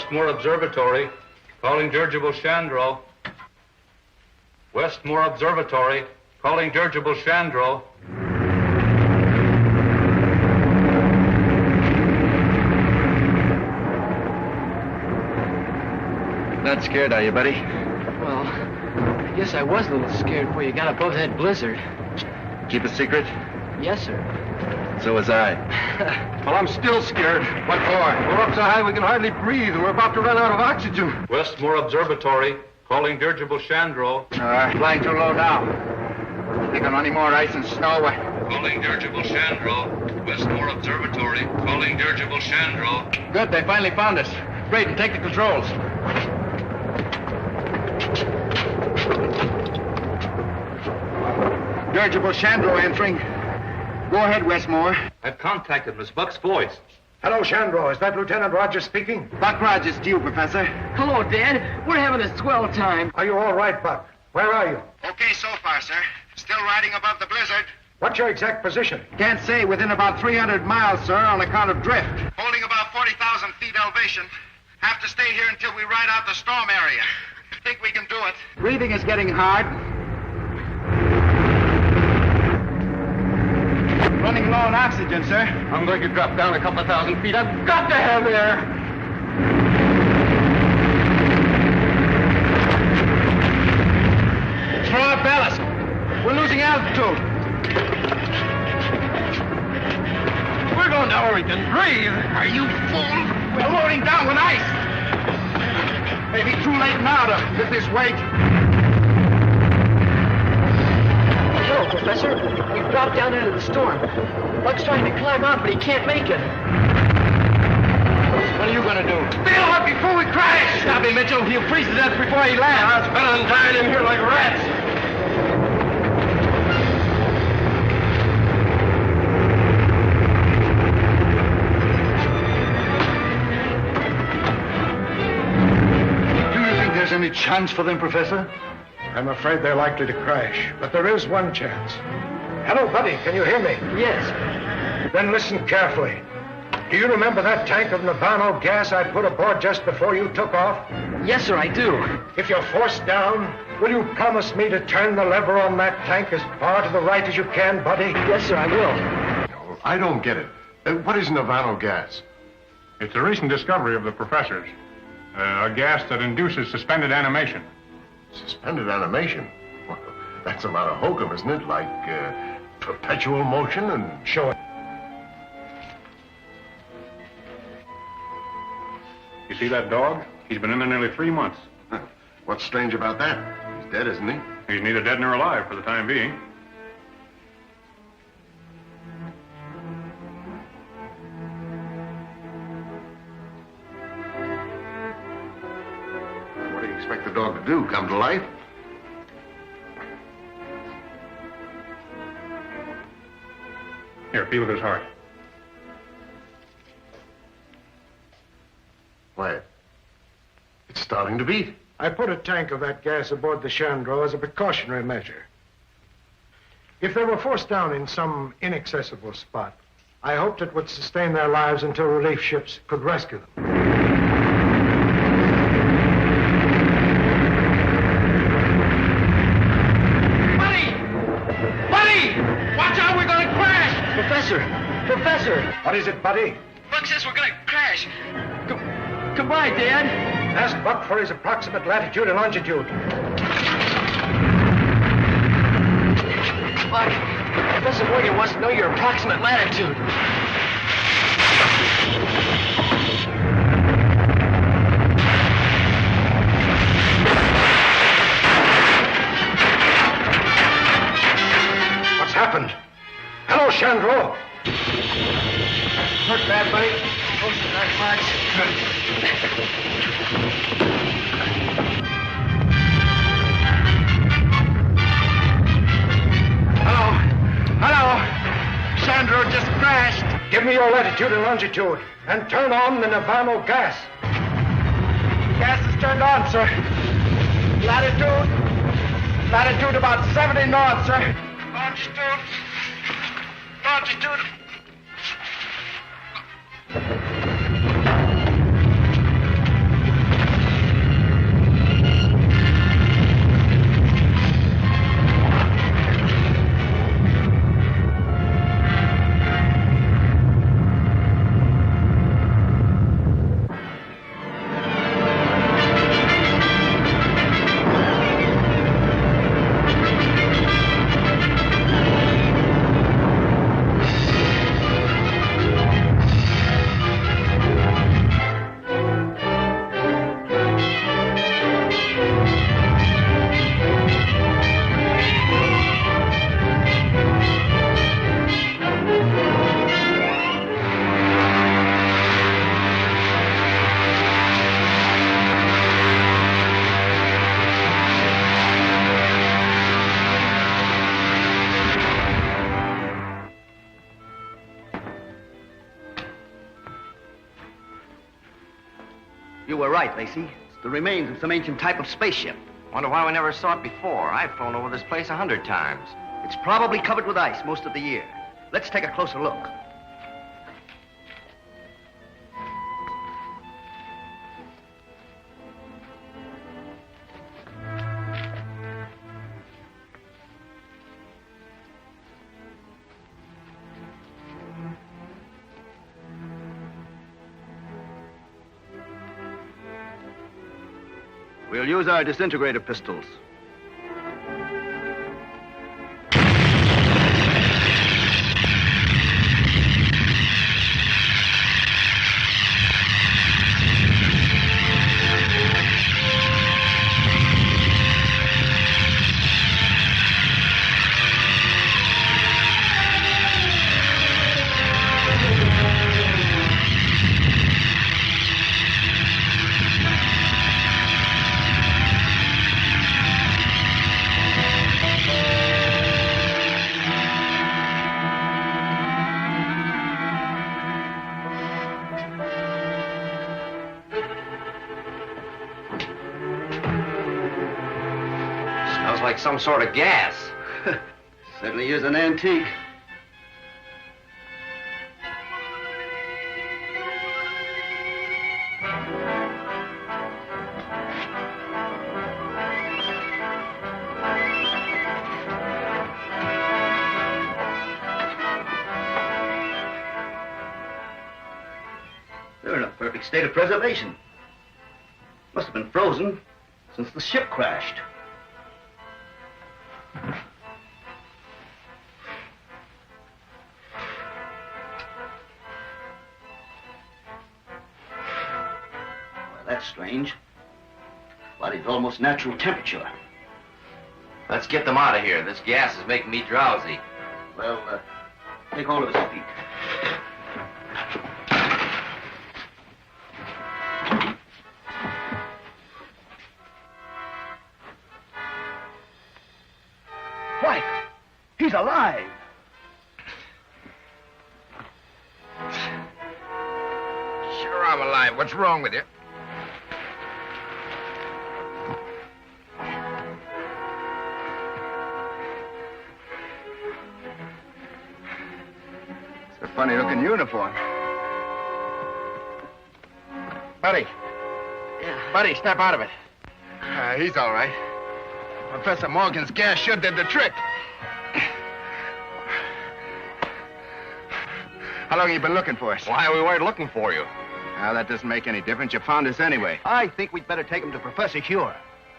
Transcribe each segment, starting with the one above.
Westmore Observatory, calling dirigible Chandro. Westmore Observatory, calling dirigible Chandro. Not scared, are you, buddy? Well, I guess I was a little scared before you got above that blizzard. Keep a secret? Yes, sir. So was I. Well, I'm still scared. What for? We're up so high we can hardly breathe, and we're about to run out of oxygen. Westmore Observatory, calling dirigible Chandro. Flying too low now. Think on any more ice and snow? Calling dirigible Chandro. Westmore Observatory, calling dirigible Chandro. Good, they finally found us. Brayden, take the controls. Dirigible Chandro entering. Go ahead, Westmore. I've contacted Miss Buck's voice. Hello, Chandro. Is that Lieutenant Rogers speaking? Buck Rogers to you, Professor. Hello, Dad. We're having a swell time. Are you all right, Buck? Where are you? Okay so far, sir. Still riding above the blizzard. What's your exact position? Can't say. Within about 300 miles, sir, on account of drift. Holding about 40,000 feet elevation. Have to stay here until we ride out the storm area. Think we can do it. Breathing is getting hard. Running low on oxygen, sir. I'm going to drop down a couple of thousand feet. I've got to have air. Throw out ballast. We're losing altitude. We're going down where we can breathe. Are you fool? We're loading down with ice. Maybe too late now to lift this weight. No, Professor. We've dropped down into the storm. Buck's trying to climb out, but he can't make it. What are you going to do? Bail up before we crash! Stop him, Mitchell. He'll freeze to death before he lands. It's been untied in here like rats. Do you think there's any chance for them, Professor? I'm afraid they're likely to crash, but there is one chance. Hello, buddy. Can you hear me? Yes. Then listen carefully. Do you remember that tank of Navano gas I put aboard just before you took off? Yes, sir, I do. If you're forced down, will you promise me to turn the lever on that tank as far to the right as you can, buddy? Yes, sir, I will. No, I don't get it. What is Navano gas? It's a recent discovery of the professor's. A gas that induces suspended animation. Suspended animation? Well, that's a lot of hokum, isn't it? Like perpetual motion and... Show it. You see that dog? He's been in there nearly 3 months. What's strange about that? He's dead, isn't he? He's neither dead nor alive for the time being. What do you expect the dog to do? Come to life? Here, feel of his heart. Why, it's starting to beat. I put a tank of that gas aboard the Chandro as a precautionary measure. If they were forced down in some inaccessible spot, I hoped it would sustain their lives until relief ships could rescue them. Professor! What is it, buddy? Buck says we're gonna crash. Goodbye, Dad. Ask Buck for his approximate latitude and longitude. Buck, Professor Morgan wants to know your approximate latitude. What's happened? Hello, Chandro. Hurt bad, buddy? Oh, not much. Hello. Chandro just crashed. Give me your latitude and longitude, and turn on the Navano gas. Gas is turned on, sir. Latitude about 70 north, sir. Longitude. you were right, Lacey. It's the remains of some ancient type of spaceship. Wonder why we never saw it before. I've flown over this place 100 times. It's probably covered with ice most of the year. Let's take a closer look. We'll use our disintegrator pistols. Smells like some sort of gas. Certainly is an antique. They're in a perfect state of preservation. Must have been frozen since the ship crashed. Well, that's strange. Body's almost natural temperature. Let's get them out of here. This gas is making me drowsy. Well, take hold of his feet. Why, he's alive. Sure, I'm alive. What's wrong with you? It's a funny-looking uniform. Buddy. Yeah. Buddy, snap out of it. He's all right. Professor Morgan's gas sure did the trick. How long have you been looking for us? Why we weren't looking for you? Well, that doesn't make any difference. You found us anyway. I think we'd better take him to Professor Huer.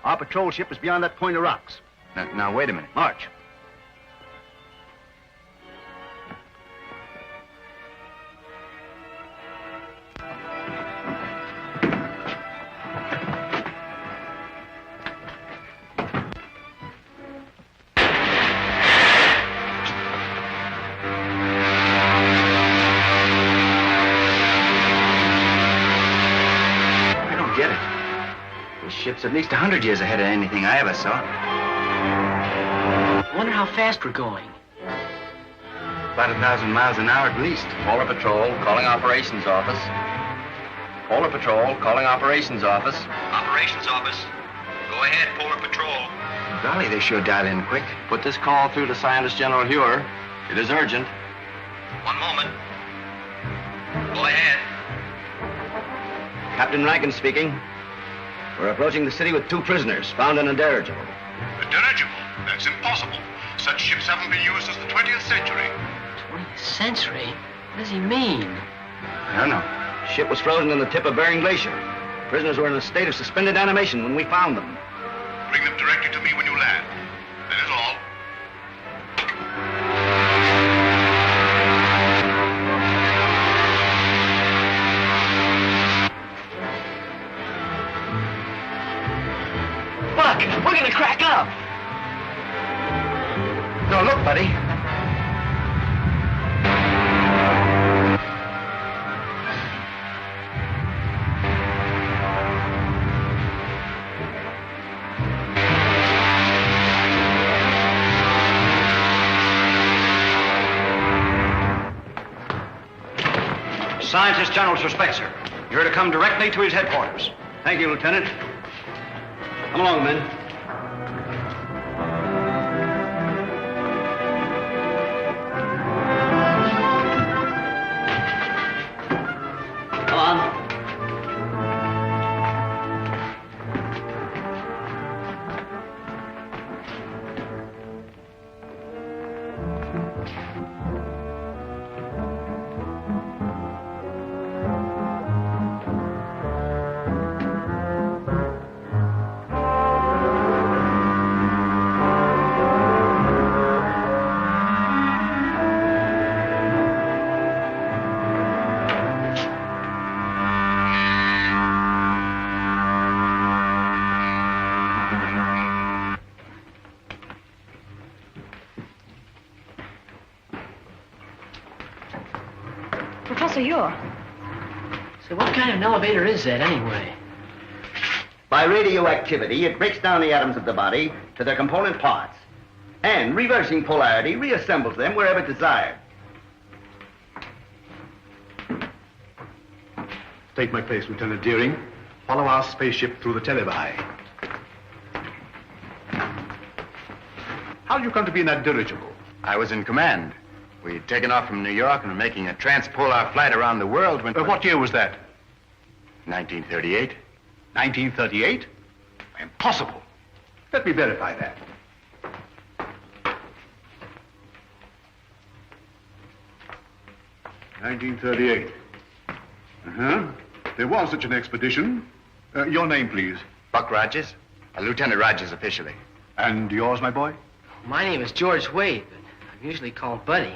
Our patrol ship is beyond that point of rocks. Now, wait a minute. March. Ship's at least 100 years ahead of anything I ever saw. I wonder how fast we're going. About 1,000 miles an hour at least. Polar Patrol, calling Operations Office. Polar Patrol, calling Operations Office. Operations office. Go ahead, Polar Patrol. Golly, they sure dialed in quick. Put this call through to Scientist General Huer. It is urgent. One moment. Go ahead. Captain Rankin speaking. We're approaching the city with 2 prisoners found in a dirigible. A dirigible? That's impossible. Such ships haven't been used since the 20th century. 20th century? What does he mean? I don't know. Ship was frozen in the tip of Bering Glacier. Prisoners were in a state of suspended animation when we found them. Bring them directly to me when you land. That is all. Buck, we're gonna crack up. No, look, buddy. Scientist General suspects her. You're to come directly to his headquarters. Thank you, Lieutenant. Come along, men. Come on. Professor, you're... So what kind of an elevator is that, anyway? By radioactivity, it breaks down the atoms of the body to their component parts, and reversing polarity reassembles them wherever desired. Take my place, Lieutenant Deering. Follow our spaceship through the televi. How did you come to be in that dirigible? I was in command. We'd taken off from New York and were making a transpolar flight around the world when... What year was that? 1938. 1938? Impossible. Let me verify that. (1938). There was such an expedition. Your name, please. Buck Rogers. Lieutenant Rogers officially. And yours, my boy? My name is George Wade, but I'm usually called Buddy.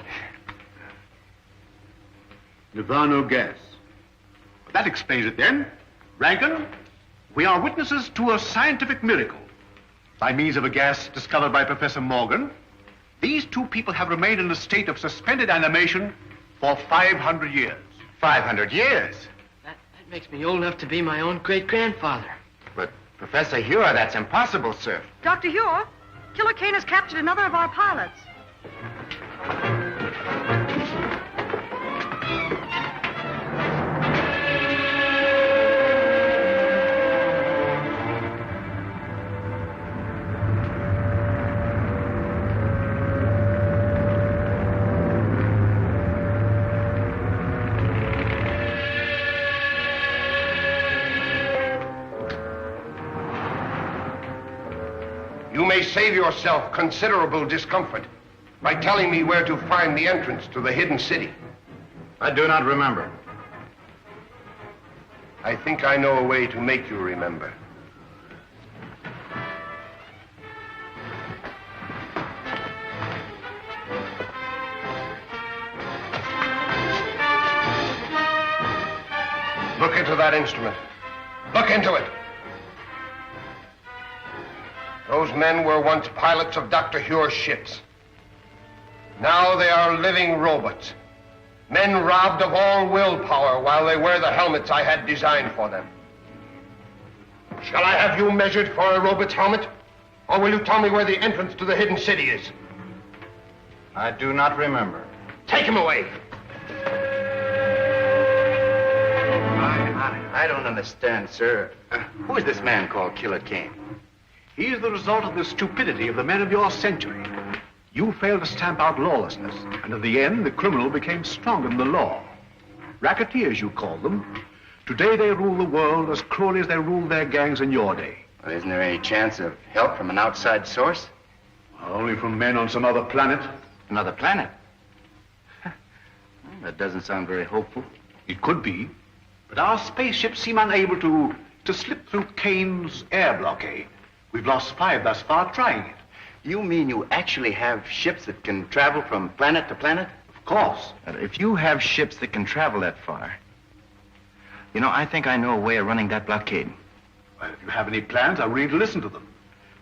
Nirvana gas. That explains it then. Rankin, we are witnesses to a scientific miracle. By means of a gas discovered by Professor Morgan, these two people have remained in a state of suspended animation for 500 years. 500 years? That makes me old enough to be my own great-grandfather. But, Professor Hure, that's impossible, sir. Dr. Hure, Killer Kane has captured another of our pilots. You may save yourself considerable discomfort by telling me where to find the entrance to the hidden city. I do not remember. I think I know a way to make you remember. Look into that instrument. Look into it. Those men were once pilots of Dr. Hure's ships. Now they are living robots. Men robbed of all willpower while they wear the helmets I had designed for them. Shall I have you measured for a robot's helmet? Or will you tell me where the entrance to the hidden city is? I do not remember. Take him away. I don't understand, sir. Who is this man called Killer Kane? He is the result of the stupidity of the men of your century. You failed to stamp out lawlessness, and in the end, the criminal became stronger than the law. Racketeers, you call them. Today, they rule the world as cruelly as they ruled their gangs in your day. Well, isn't there any chance of help from an outside source? Only from men on some other planet. Another planet? Well, that doesn't sound very hopeful. It could be, but our spaceships seem unable to slip through Kane's air blockade. We've lost 5 thus far trying it. You mean you actually have ships that can travel from planet to planet? Of course. If you have ships that can travel that far, you know, I think I know a way of running that blockade. Well, if you have any plans, I'm ready to listen to them.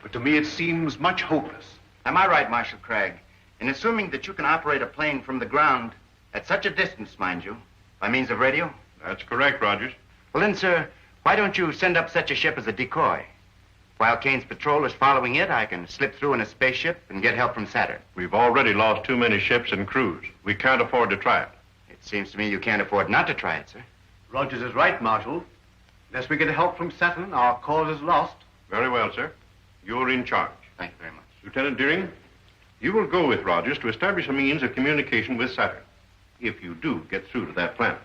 But to me, it seems much hopeless. Am I right, Marshal Craig, in assuming that you can operate a plane from the ground at such a distance, mind you, by means of radio? That's correct, Rogers. Well, then, sir, why don't you send up such a ship as a decoy? While Kane's patrol is following it, I can slip through in a spaceship and get help from Saturn. We've already lost too many ships and crews. We can't afford to try it. It seems to me you can't afford not to try it, sir. Rogers is right, Marshal. Unless we get help from Saturn, our cause is lost. Very well, sir. You're in charge. Thank you very much. Lieutenant Deering, you will go with Rogers to establish a means of communication with Saturn, if you do get through to that planet.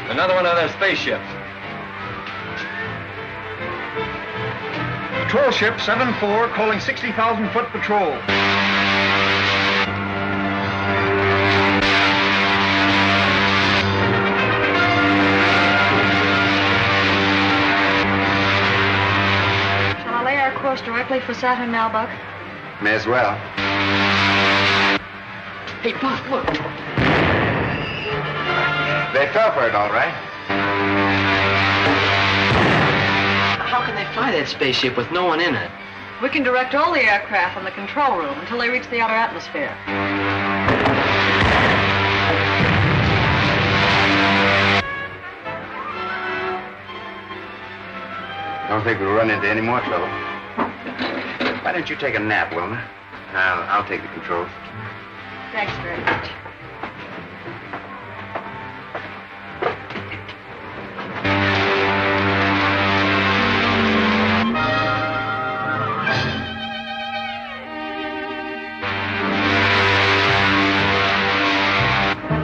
Another one of their spaceships. Patrol ship 7-4 calling 60,000-foot patrol. Shall I lay our course directly for Saturn now, Buck? May as well. Hey, Buck, look. They fell for it, all right. How can they fly that spaceship with no one in it? We can direct all the aircraft from the control room until they reach the outer atmosphere. Don't think we'll run into any more trouble. Why don't you take a nap, Wilma? I'll take the controls. Thanks very much.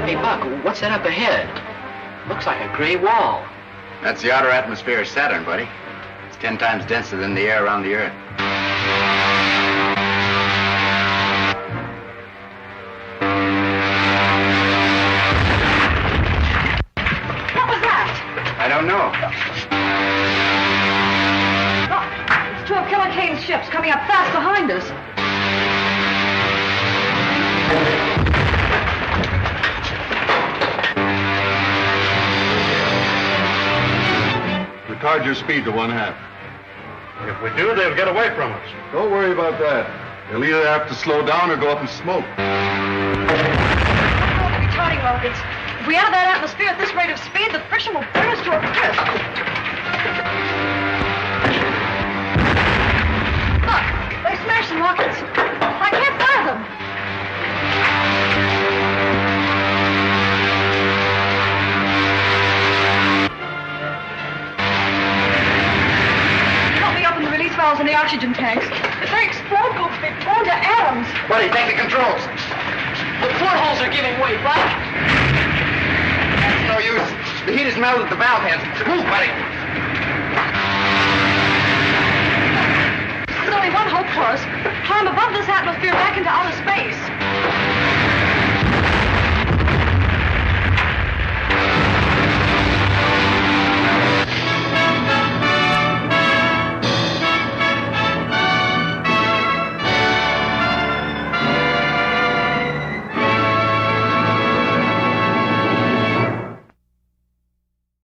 Hey, Buck, what's that up ahead? Looks like a gray wall. That's the outer atmosphere of Saturn, buddy. It's 10 times denser than the air around the Earth. What was that? I don't know. Look, it's two of Killer Kane's ships coming up fast behind us. Retard your speed to 1/2. If we do, they'll get away from us. Don't worry about that. They'll either have to slow down or go up in smoke. Retarding rockets. If we enter that atmosphere at this rate of speed, the friction will burn us to a crisp. Look, they smashed some rockets. I can't fire them. Help me open the release valves in the oxygen tanks. If they explode, we'll be blown to atoms. Buddy, take the controls. The portholes are giving way, Buck. That's no use. The heat has melted the valve heads. Move, buddy. There's only one hope for us. Climb above this atmosphere back into outer space.